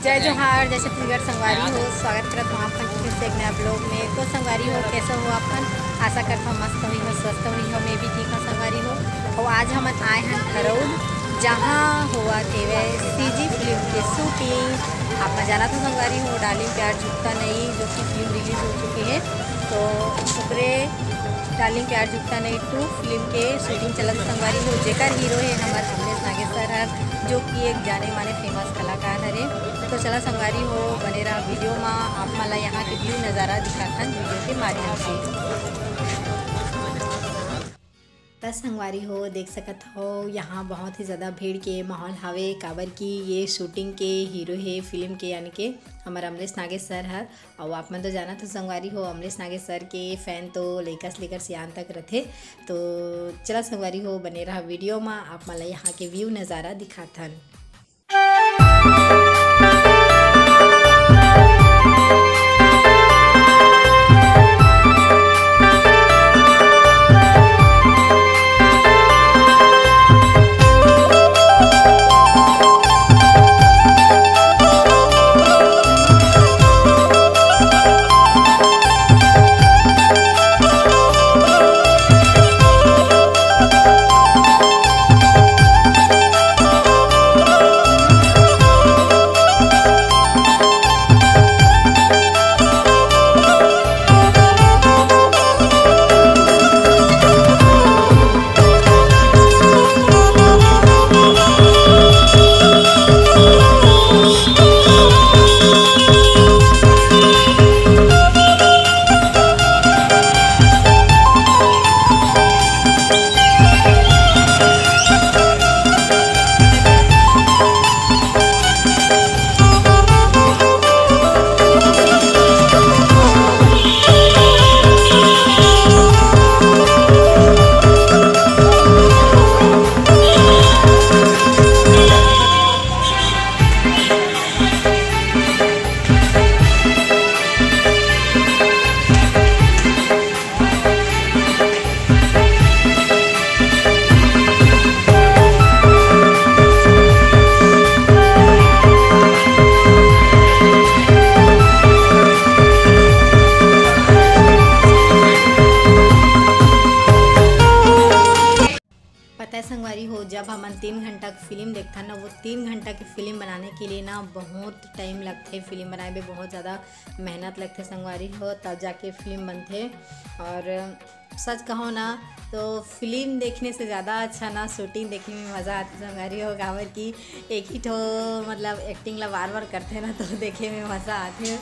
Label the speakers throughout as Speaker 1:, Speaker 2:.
Speaker 1: जय जोहार, जय छत्तीसगढ़। संगवारी हो, स्वागत करत हूँ आपन फिर से एक नया ब्लॉग में। तो संगवारी हो, कैसे हो आपन? आशा करता हूँ मस्त हुई हो, स्वस्थ हुई हो। मैं भी ठीक हूँ संगवारी हो। और आज हम आए हैं खरौद, जहाँ हुआ थे सीजी फिल्म की शूटिंग। आप जाना तो संगवारी हो, डार्लिंग प्यार झुकता नहीं, जो कि फिल्म रिलीज़ हो चुकी है। तो उपरे डार्लिंग प्यार झुकता नहीं 2 फिल्म के शूटिंग चलत संगवारी हो, जेकर हीरो है हमारे अमलेश नागेश्वर है, जो कि एक जाने माने फेमस कलाकार हरे। तो चला संगवारी हो, बने रहा वीडियो में। आप मला यहाँ के व्यू नज़ारा दिखाथन वीडियो के माध्यम से। बस संगवारी हो, देख सकत हो यहाँ बहुत ही ज़्यादा भीड़ के माहौल हावे, काबर की ये शूटिंग के हीरो है फिल्म के, यानी कि हमारा अमलेश नागेश सर है। और आप मन तो जाना तो संगवारी हो, अमलेश नागेश सर के फ़ैन तो लइका से लेकर सियान तक रहते। तो चला संगवारी हो, बने रहा वीडियो में। आप मला यहाँ के व्यू नज़ारा दिखाथन। पता है संगवारी हो, जब हम 3 घंटा की फिल्म देखता ना, वो 3 घंटा की फिल्म बनाने के लिए ना बहुत टाइम लगते है। फिल्म बनाए में बहुत ज़्यादा मेहनत लगते संगवारी हो, तब जाके फिल्म बनते। और सच कहो ना तो फिल्म देखने से ज़्यादा अच्छा ना शूटिंग देखने में मज़ा आती संगवारी हो, काबर की एक ही ठो मतलब एक्टिंग ला बार बार करते ना, तो देखे में मज़ा आते।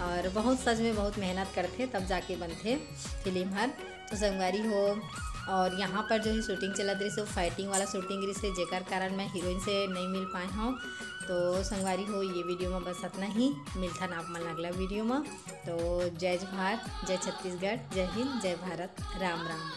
Speaker 1: और बहुत सच में बहुत मेहनत करते तब जाके बनते फिल्म हर। तो संगवारी हो, और यहाँ पर जो है शूटिंग चलत रही सो फाइटिंग वाला शूटिंग रही से, जेकर कारण मैं हीरोइन से नहीं मिल पाए हूँ। तो संगवारी हो, ये वीडियो में बस इतना ही। मिलता ना आप मन अगला वीडियो में। तो जय जोहार, जय छत्तीसगढ़, जय हिंद, जय भारत, राम राम।